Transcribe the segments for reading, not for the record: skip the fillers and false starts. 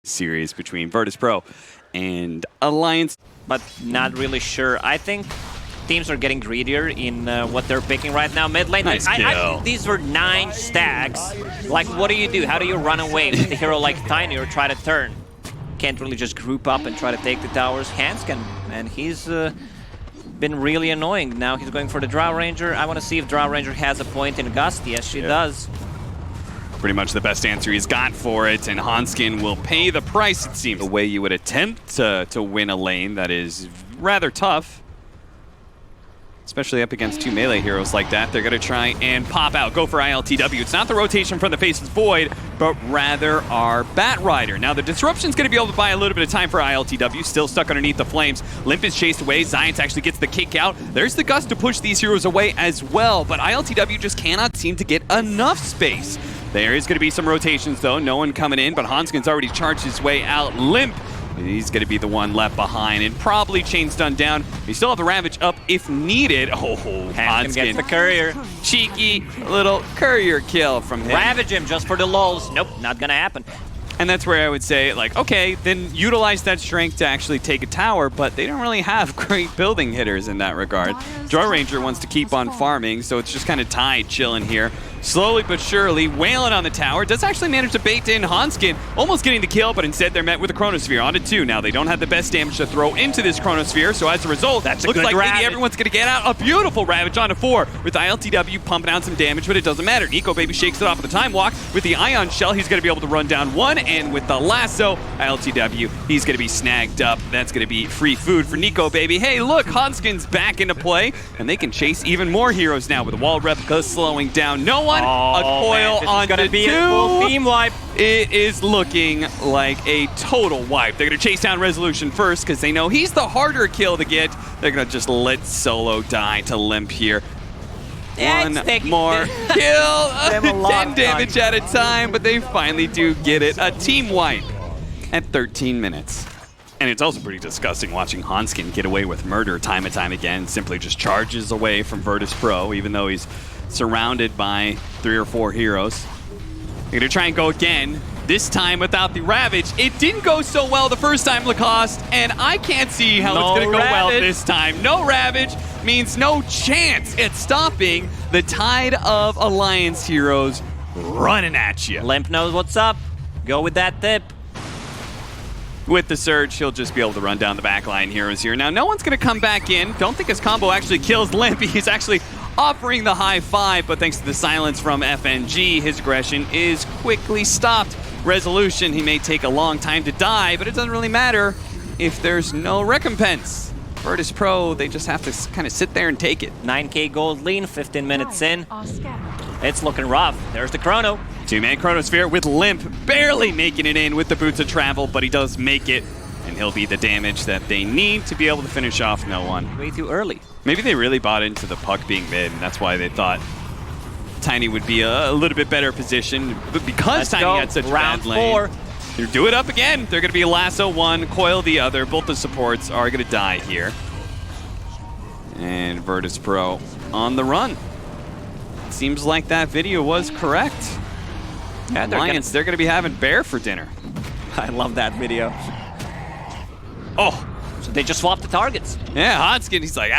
series between Virtus.pro and Alliance. But not really sure. I think teams are getting greedier in what they're picking right now. Mid lane, Nice I kill. think these were 9 stacks. Like, what do you do? How do you run away with a hero like Tiny or try to turn? Can't really just group up and try to take the towers. Hans can, and he's been really annoying. Now he's going for the Drow Ranger. I want to see if Drow Ranger has a point in Gust. Yes, she does. Pretty much the best answer he's got for it, and Hanskin will pay the price, it seems. The way you would attempt to win a lane that is rather tough, especially up against 2 melee heroes like that. They're going to try and pop out, go for ILTW. It's not the rotation from the Faceless Void, but rather our Bat Rider. Now the Disruption's going to be able to buy a little bit of time for ILTW, still stuck underneath the flames. Limp is chased away, Zions actually gets the kick out. There's the Gust to push these heroes away as well, but ILTW just cannot seem to get enough space. There is going to be some rotations though, no one coming in, but Hanskin's already charged his way out. Limp, he's going to be the one left behind, and probably Chain's done down. We still have the Ravage up if needed. Oh, Hanskin gets the courier. Cheeky little courier kill from him. Ravage him just for the lulz. Nope, not gonna happen. And that's where I would say, like, okay, then utilize that strength to actually take a tower, but they don't really have great building hitters in that regard. Drow Ranger wants to keep on farming, so it's just kind of tied, chilling here. Slowly but surely, wailing on the tower. Does actually manage to bait in Hanskin, almost getting the kill, but instead they're met with a Chronosphere onto 2. Now, they don't have the best damage to throw into this Chronosphere, so as a result, looks like maybe Ravage. Everyone's going to get out. A beautiful Ravage onto 4 with ILTW pumping out some damage, but it doesn't matter. Nico Baby shakes it off with the Time Walk. With the Ion Shell, he's going to be able to run down 1, and with the Lasso, ILTW, he's going to be snagged up. That's going to be free food for Nico Baby. Hey, look, Hanskin's back into play, and they can chase even more heroes now with the Wall Replica slowing down no one. Coil on gonna be 2. a full team wipe. It is looking like a total wipe. They're going to chase down Resolution first because they know he's the harder kill to get. They're going to just let Solo die to Limp here. One more kill. 10 damage at a time, but they finally do get it. A team wipe at 13 minutes. And it's also pretty disgusting watching Hanskin get away with murder time and time again. Simply just charges away from Virtus.pro, even though he's surrounded by 3 or 4 heroes. They're going to try and go again, this time without the Ravage. It didn't go so well the first time, Lacoste, and I can't see how it's going to go well this time. No Ravage means no chance at stopping the tide of Alliance heroes running at you. Limp knows what's up. Go with that tip. With the Surge, he'll just be able to run down the backline heroes here. Now, no one's going to come back in. Don't think his combo actually kills Limp. He's actually offering the high 5, but thanks to the silence from FNG, his aggression is quickly stopped. Resolution, he may take a long time to die, but it doesn't really matter if there's no recompense. Virtus.pro, they just have to kind of sit there and take it. 9k gold lean, 15 minutes in. It's looking rough. There's the Chrono. 2-man Chronosphere with Limp barely making it in with the Boots of Travel, but he does make it, and he'll be the damage that they need to be able to finish off no one. Way too early. Maybe they really bought into the puck being mid, and that's why they thought Tiny would be a little bit better positioned. But because Tiny had such round bad lane, 4. They do it up again. They're going to be Lasso 1, Coil the other. Both the supports are going to die here. And Virtus.pro on the run. Seems like that video was correct. Yeah, Alliance, they're going to be having bear for dinner. I love that video. Oh, so they just swapped the targets. yeah, Hanskin, he's like,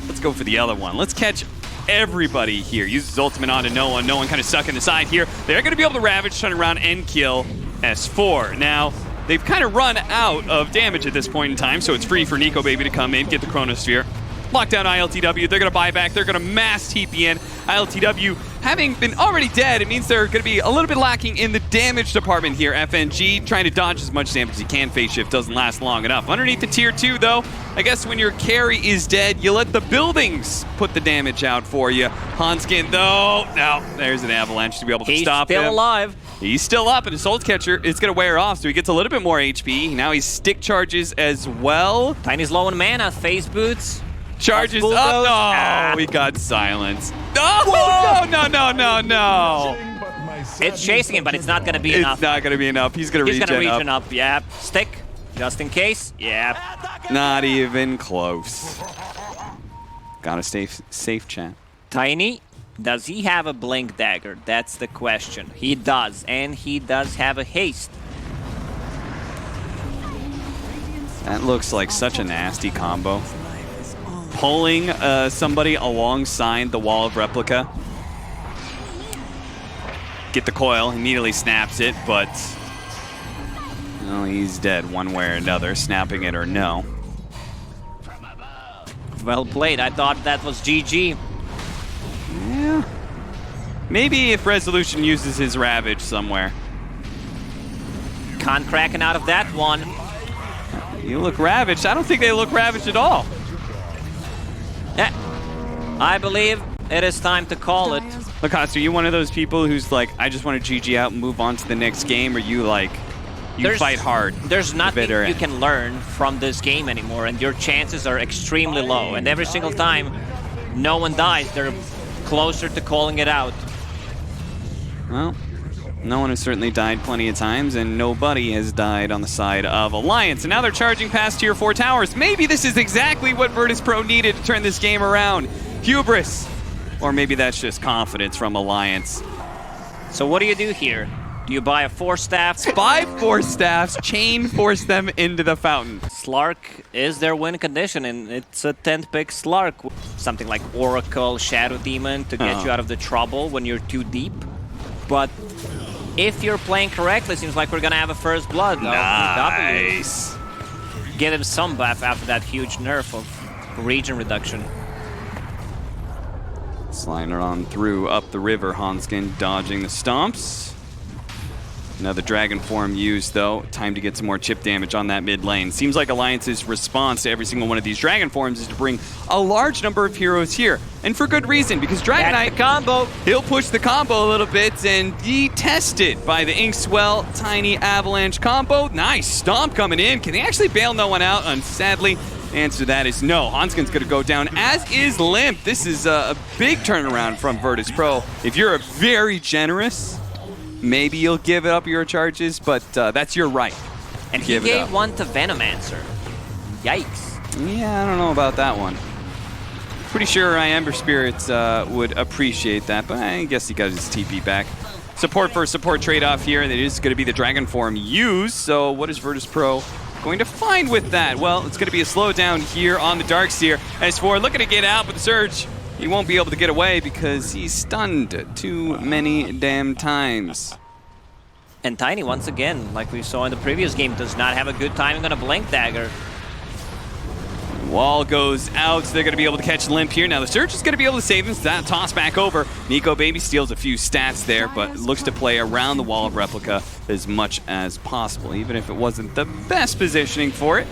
let's go for the other one. Let's catch everybody here. Uses ultimate onto no one. No one kind of stuck in the side here. They're going to be able to Ravage, turn around, and kill S4. Now, they've kind of run out of damage at this point in time, so it's free for Nico Baby to come in, get the Chronosphere. Lock down ILTW, they're going to buy back, they're going to mass TP in. ILTW, having been already dead, it means they're going to be a little bit lacking in the damage department here. FNG trying to dodge as much damage as he can. Phase shift doesn't last long enough. Underneath the tier 2 though, I guess when your carry is dead, you let the buildings put the damage out for you. Hanskin though, no, there's an avalanche to be able to stop him. He's still alive. He's still up, and his Soul Catcher is going to wear off, so he gets a little bit more HP. Now he's stick charges as well. Tiny's low in mana, phase boots. Charges up. No, we got silence. No, no. It's chasing him, but it's not going to be enough. It's not going to be enough. He's going to regen up. Yeah. Stick, just in case. Yeah. Not even close. Gotta stay safe, chat. Tiny, does he have a Blink Dagger? That's the question. He does, and he does have a haste. That looks like such a nasty combo. Pulling somebody alongside the wall of replica. Get the coil, immediately snaps it, but well, he's dead one way or another, snapping it or no. Well played. I thought that was GG. Yeah. Maybe if Resolution uses his Ravage somewhere. Khan cracking out of that one. You look ravaged. I don't think they look ravaged at all. Yeah. I believe it is time to call it. Lacoste, are you one of those people who's like, I just want to GG out and move on to the next game, or you like, you fight hard? There's nothing you can learn from this game anymore, and your chances are extremely low. And every single time no one dies, they're closer to calling it out. Well, no one has certainly died plenty of times, and nobody has died on the side of Alliance. And now they're charging past Tier 4 towers. Maybe this is exactly what Virtus.pro needed to turn this game around. Hubris. Or maybe that's just confidence from Alliance. So what do you do here? Do you buy a 4-staff? 5 4-staffs, chain force them into the fountain. Slark is their win condition, and it's a 10th pick Slark. Something like Oracle, Shadow Demon to get you out of the trouble when you're too deep. But if you're playing correctly, seems like we're gonna have a first blood. Nice. Give him some buff after that huge nerf of region reduction. Sliding on through up the river, Hanskin dodging the stomps. Another Dragon Form used, though. Time to get some more chip damage on that mid lane. Seems like Alliance's response to every single one of these Dragon Forms is to bring a large number of heroes here. And for good reason, because Dragon Knight combo. He'll push the combo a little bit and be tested by the Inkswell Tiny Avalanche combo. Nice stomp coming in. Can they actually bail no one out? And sadly, the answer to that is no. Hanskin's going to go down, as is Limp. This is a big turnaround from Virtus.pro. If you're a very generous, maybe you'll give up your charges, but that's your right. And he gave one to Venomancer. Yikes. Yeah, I don't know about that one. Pretty sure Ember Spirits would appreciate that, but I guess he got his TP back. Support for support trade-off here, and it is going to be the Dragon Form used, so what is Virtus.pro going to find with that? Well, it's going to be a slowdown here on the Darkseer. S4 looking to get out, but the Surge, he won't be able to get away because he's stunned too many damn times. And Tiny, once again, like we saw in the previous game, does not have a good timing on a Blink Dagger. Wall goes out, so they're going to be able to catch Limp here. Now the Surge is going to be able to save him, so that toss back over. Nico Baby steals a few stats there, but looks to play around the Wall of Replica as much as possible, even if it wasn't the best positioning for it.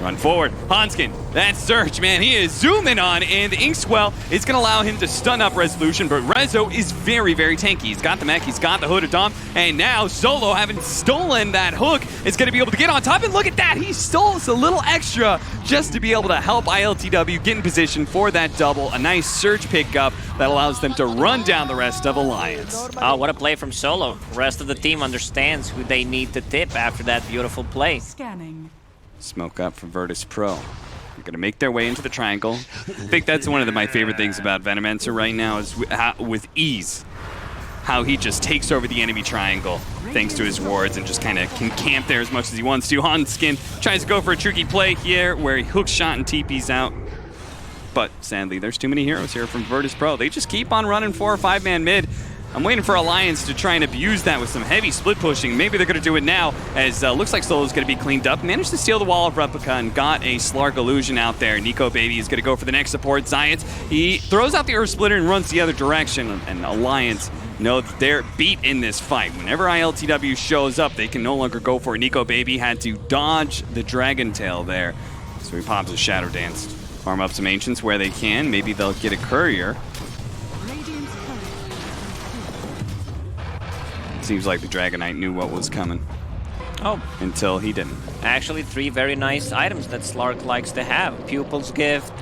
Run forward. Hanskin, that Surge, man, he is zooming on, and the Inkswell is going to allow him to stun up Resolution, but Rezo is very, very tanky. He's got the mech, he's got the Hood of Dom, and now Solo, having stolen that hook, is going to be able to get on top, and look at that, he stole us a little extra just to be able to help ILTW get in position for that double. A nice Surge pickup that allows them to run down the rest of Alliance. Oh, what a play from Solo. The rest of the team understands who they need to tip after that beautiful play. Scanning. Smoke up from Virtus.pro. They're going to make their way into the triangle. I think that's one of my favorite things about Venomancer right now is with ease. How he just takes over the enemy triangle thanks to his wards and just kind of can camp there as much as he wants to. Hanskin tries to go for a tricky play here where he hooks shot and TP's out. But sadly, there's too many heroes here from Virtus.pro. They just keep on running 4 or 5-man mid. I'm waiting for Alliance to try and abuse that with some heavy split pushing. Maybe they're going to do it now, as looks like Solo's going to be cleaned up. Managed to steal the Wall of Replica and got a Slark illusion out there. Nico Baby is going to go for the next support. Zions, he throws out the Earth Splitter and runs the other direction. And Alliance know that they're beat in this fight. Whenever ILTW shows up, they can no longer go for it. Nico Baby had to dodge the Dragon Tail there. So he pops a Shadow Dance. Farm up some Ancients where they can. Maybe they'll get a Courier. Seems like the Dragon Knight knew what was coming. Oh. Until he didn't. Actually, 3 very nice items that Slark likes to have. Pupil's Gift,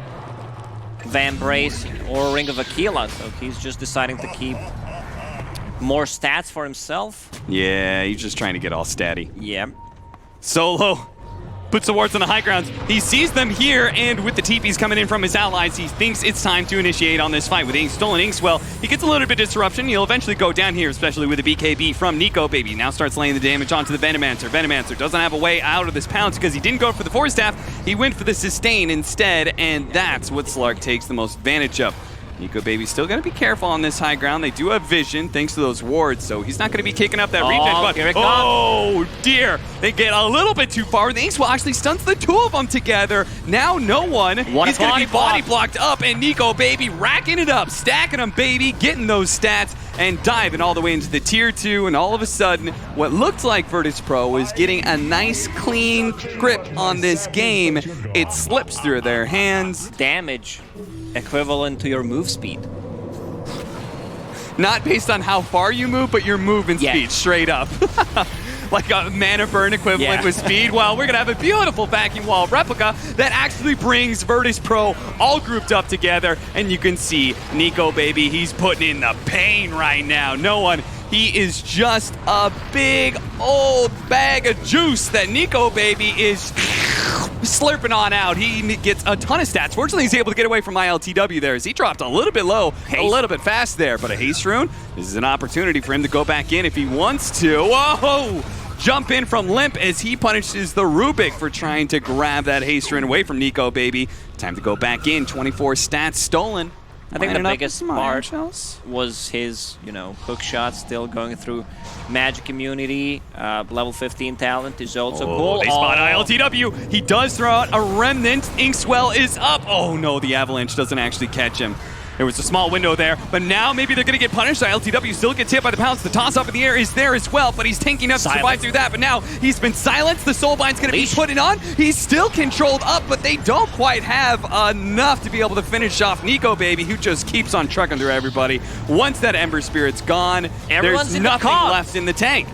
Vambrace, or Ring of Aquila. So he's just deciding to keep more stats for himself. Yeah, he's just trying to get all statty. Yeah. Solo puts the wards on the high grounds. He sees them here, and with the TPs coming in from his allies, he thinks it's time to initiate on this fight. With stolen Inkswell, he gets a little bit of disruption. He'll eventually go down here, especially with the BKB from NicoBaby. Now starts laying the damage onto the Venomancer. Venomancer doesn't have a way out of this pounce because he didn't go for the Force Staff. He went for the sustain instead, and that's what Slark takes the most advantage of. NicoBaby's still going to be careful on this high ground. They do have vision thanks to those wards, so he's not going to be kicking up that regen. But here it comes. Oh dear, they get a little bit too far. The Inkswell actually stunts the two of them together. Now no one is going to be body blocked up, and NicoBaby racking it up, stacking them, baby, getting those stats, and diving all the way into the tier 2, and all of a sudden, what looked like Virtus Pro was getting a nice, clean grip on this game. It slips through their hands. Damage equivalent to your move speed. Not based on how far you move, but your movement speed, straight up. Like a mana burn equivalent with speed. Well, we're going to have a beautiful vacuum wall replica that actually brings Virtus Pro all grouped up together. And you can see NicoBaby, he's putting in the pain right now. No one, he is just a big old bag of juice that NicoBaby is slurping on out. He gets a ton of stats. Fortunately, he's able to get away from ILTW there as he dropped a little bit low, a little bit fast there. But a haste rune, this is an opportunity for him to go back in if he wants to. Whoa! Jump in from Limp as he punishes the Rubik for trying to grab that haste rune away from NicoBaby. Time to go back in. 24 stats stolen. I think the biggest part was his, hook shot still going through magic immunity. Level 15 talent is also cool. They spot ILTW. He does throw out a remnant. Inkswell is up. Oh no, the avalanche doesn't actually catch him. There was a small window there, but now maybe they're going to get punished. ILTW still gets hit by the pounce. The toss up in the air is there as well, but he's tanking enough to survive through that. But now he's been silenced. The Soulbind's going to be put on. He's still controlled up, but they don't quite have enough to be able to finish off NicoBaby, who just keeps on trucking through everybody. Once that Ember Spirit's gone, there's nothing left in the tank.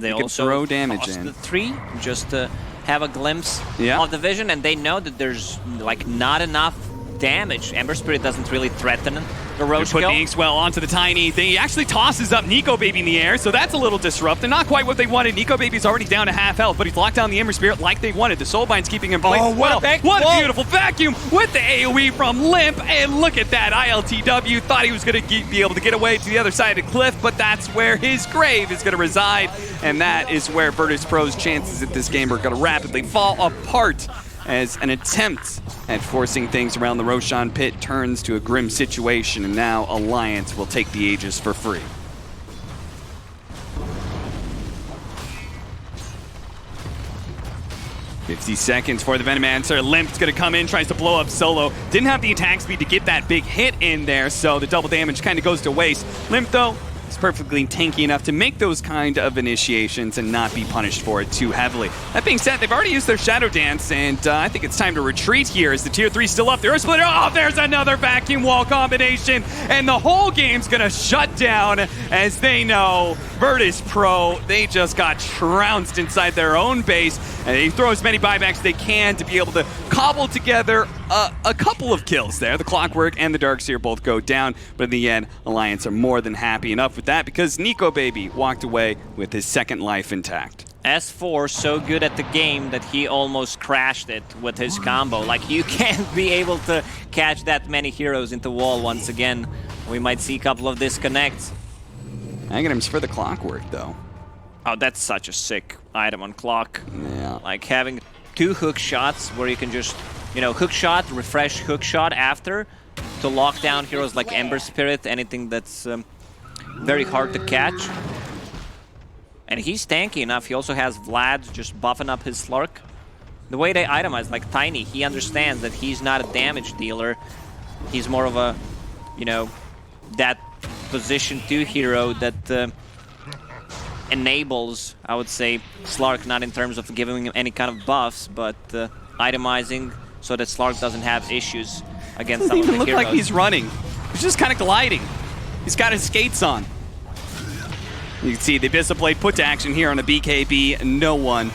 They also throw damage in. The 3 just to have a glimpse of the vision, and they know that there's not enough damage. Ember Spirit doesn't really threaten the Roshan. Put the Inkswell onto the tiny thing. He actually tosses up NicoBaby in the air, so that's a little disruptive. Not quite what they wanted. NicoBaby's already down to half health, but he's locked down the Ember Spirit like they wanted. The Soulbind's keeping him placed well. One beautiful vacuum with the AoE from Limp, and look at that. ILTW thought he was going to be able to get away to the other side of the cliff, but that's where his grave is going to reside, and that is where Virtus Pro's chances at this game are going to rapidly fall apart as an attempt at forcing things around the Roshan pit turns to a grim situation, and now Alliance will take the Aegis for free. $50 seconds for the Venomancer. Limp's going to come in, tries to blow up solo. Didn't have the attack speed to get that big hit in there, so the double damage kind of goes to waste. Limp, though, is perfectly tanky enough to make those kind of initiations and not be punished for it too heavily. That being said, they've already used their Shadow Dance, and I think it's time to retreat here as the tier 3 still up. There is split. Oh, there's another vacuum wall combination, and the whole game's gonna shut down as they know Virtus Pro, they just got trounced inside their own base, and they throw as many buybacks as they can to be able to cobble together a couple of kills there. The Clockwork and the Darkseer both go down, but in the end, Alliance are more than happy enough with that because NicoBaby walked away with his second life intact. S4 so good at the game that he almost crashed it with his combo. Like, you can't be able to catch that many heroes into wall once again. We might see a couple of disconnects. Aghanim's for the Clockwork, though. Oh, that's such a sick item on Clock. Yeah. Like, having 2 hook shots where you can just, hook shot, refresh hook shot after to lock down heroes like Ember Spirit, anything that's very hard to catch. And he's tanky enough. He also has Vlad just buffing up his Slark. The way they itemize, like Tiny, he understands that he's not a damage dealer. He's more of a, that position 2 hero that enables, I would say, Slark, not in terms of giving him any kind of buffs, but itemizing so that Slark doesn't have issues against some of the heroes. Doesn't even look like he's running. He's just kind of gliding. He's got his skates on. You can see the Abyssal Blade put to action here on the BKB. No one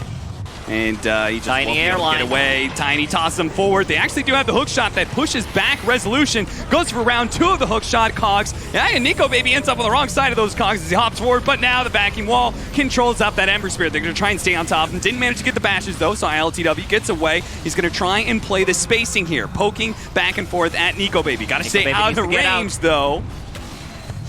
And he just Tiny won't be able to airline. get away. Tiny tosses him forward. They actually do have the hook shot that pushes back Resolution. Goes for round 2 of the hook shot. Cogs. Yeah, and Nico Baby ends up on the wrong side of those Cogs as he hops forward. But now the vacuum wall controls up that Ember Spirit. They're going to try and stay on top of him. Didn't manage to get the bashes though, so ILTW gets away. He's going to try and play the spacing here. Poking back and forth at Nico Baby. Got to stay out of the range though.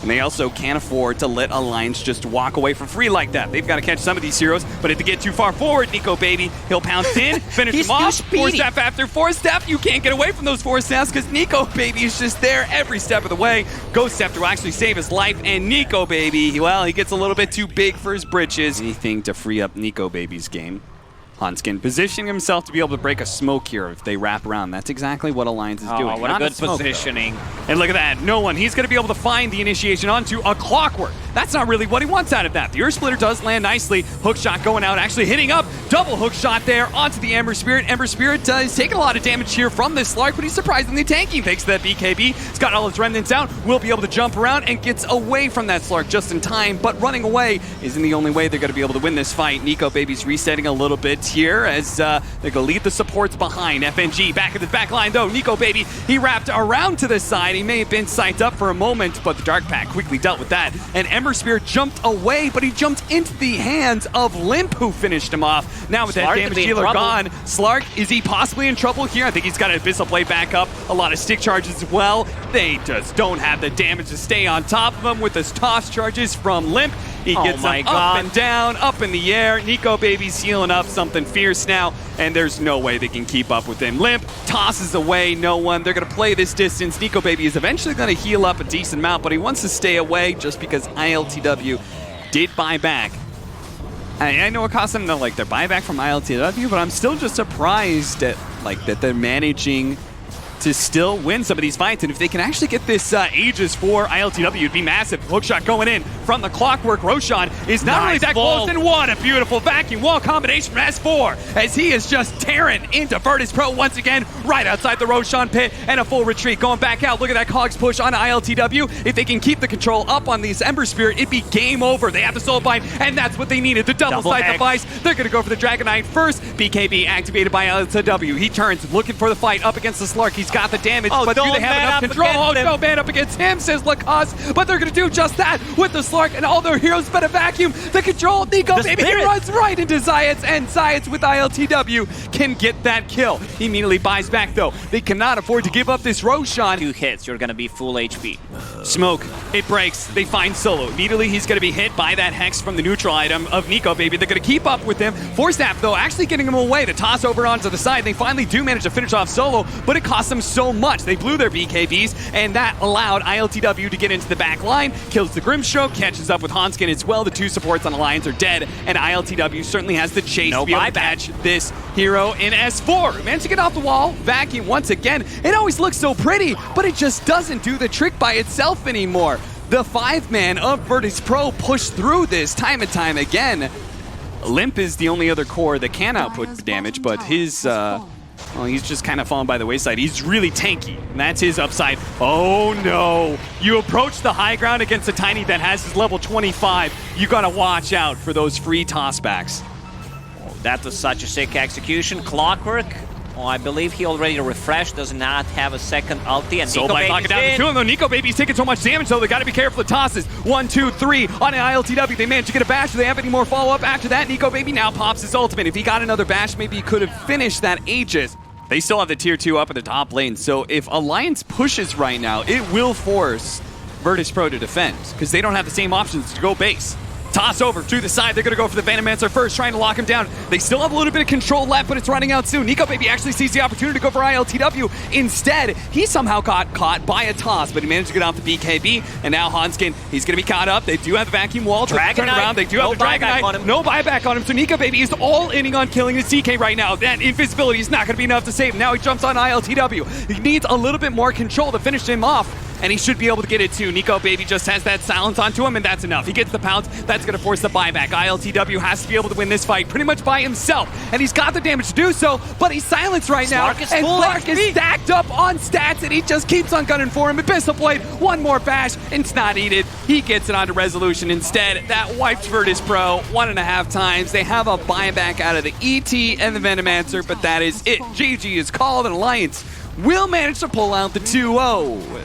And they also can't afford to let Alliance just walk away for free like that. They've got to catch some of these heroes, but if they get too far forward, Nico Baby, he'll pounce in, finish him off. 4-step after 4-step. You can't get away from those 4-steps because Nico Baby is just there every step of the way. Ghost Step to actually save his life, and Nico Baby, well, he gets a little bit too big for his britches. Anything to free up Nico Baby's game. Hanskin positioning himself to be able to break a smoke here if they wrap around. That's exactly what Alliance is doing. Oh, what a good positioning. And look at that. No one. He's going to be able to find the initiation onto a Clockwork. That's not really what he wants out of that. The Earth Splitter does land nicely. Hook shot going out, actually hitting up. Double hook shot there onto the Ember Spirit. Ember Spirit is taking a lot of damage here from this Slark, but he's surprisingly tanky thanks to that BKB. He's got all his remnants out. Will be able to jump around and gets away from that Slark just in time, but running away isn't the only way they're going to be able to win this fight. Nico Baby's resetting a little bit here as they're going to leave the supports behind. FNG back at the back line though. Nico Baby, he wrapped around to the side. He may have been psyched up for a moment, but the Dark Pack quickly dealt with that. And Ember Spirit jumped away, but he jumped into the hands of Limp, who finished him off. Now with that damage dealer gone, Slark, is he possibly in trouble here? I think he's got an Abyssal Blade back up, a lot of stick charges as well. They just don't have the damage to stay on top of him with his toss charges from Limp. He gets him up and down, up in the air. Nico Baby's healing up something fierce now, and there's no way they can keep up with him. Limp tosses away no one. They're going to play this distance. Nico Baby is eventually going to heal up a decent amount, but he wants to stay away just because ILTW did buy back. I know it cost them their buyback from ILTW, but I'm still just surprised at that they're managing to still win some of these fights. And if they can actually get this Aegis for ILTW, it'd be massive. Hookshot going in from the Clockwork. Roshan is not only that close, and what a beautiful vacuum wall combination from S4 as he is just tearing into Virtus Pro once again, right outside the Roshan pit, and a full retreat going back out. Look at that Cogs push on ILTW. If they can keep the control up on this Ember Spirit, it'd be game over. They have the Soul Bind, and that's what they needed. The double side device. They're going to go for the Dragon Knight first. BKB activated by ILTW. He turns, looking for the fight up against the Slark. He's got the damage, but do they have enough control? Oh, no man up against him, says Lacoste, but they're going to do just that with the Slark, and all their heroes but a vacuum. The control, Nico Baby runs right into Zayats, and Zayats with ILTW can get that kill. He immediately buys back though. They cannot afford to give up this Roshan. 2 hits, you're going to be full HP. Smoke, it breaks. They find Solo. Immediately he's going to be hit by that Hex from the neutral item of Nico Baby. They're going to keep up with him. Force-Snap though, actually getting him away. The toss over onto the side. They finally do manage to finish off Solo, but it costs them so much. They blew their BKBs, and that allowed ILTW to get into the back line. Kills the Grimstroke, catches up with Hanskin as well. The 2 supports on Alliance are dead, and ILTW certainly has the chase to be able to catch this hero in S4. Managed to get off the wall. Vacuum once again. It always looks so pretty, but it just doesn't do the trick by itself anymore. The 5-man of Virtus Pro pushed through this time and time again. Limp is the only other core that can output damage, but his well, he's just kind of fallen by the wayside. He's really tanky, and that's his upside. Oh no! You approach the high ground against a Tiny that has his level 25. You gotta watch out for those free tossbacks. Oh, that was such a sick execution. Clockwork, oh, I believe he already refreshed, does not have a second ulti, and So Nico by knocking down the 2 of them, Nico Baby's taking so much damage though, they gotta be careful of the tosses. 1, 2, 3 on an ILTW. They managed to get a bash. Do they have any more follow-up after that? Nico Baby now pops his ultimate. If he got another bash, maybe he could have finished that Aegis. They still have the tier 2 up at the top lane, so if Alliance pushes right now, it will force Virtus Pro to defend, because they don't have the same options to go base. Toss over to the side. They're going to go for the Venomancer first, trying to lock him down. They still have a little bit of control left, but it's running out soon. Nico Baby actually sees the opportunity to go for ILTW. Instead, he somehow got caught by a toss, but he managed to get off the BKB, and now Hanskin, he's going to be caught up. They do have the vacuum wall to turn around. They do have the Dragon Knight. No buyback on him, so Nico Baby is all inning on killing his DK right now. That invisibility is not going to be enough to save him. Now he jumps on ILTW. He needs a little bit more control to finish him off. and he should be able to get it too. Nico Baby just has that silence onto him, and that's enough. He gets the pounce. That's going to force the buyback. ILTW has to be able to win this fight pretty much by himself, and he's got the damage to do so, but he's silenced right now, and Slark is stacked up on stats, and he just keeps on gunning for him. Abyssal Blade, one more bash, and it's not needed. He gets it onto Resolution instead. That wiped Virtus Pro 1.5 times. They have a buyback out of the ET and the Venomancer, but that is it. GG is called, and Alliance will manage to pull out the 2-0.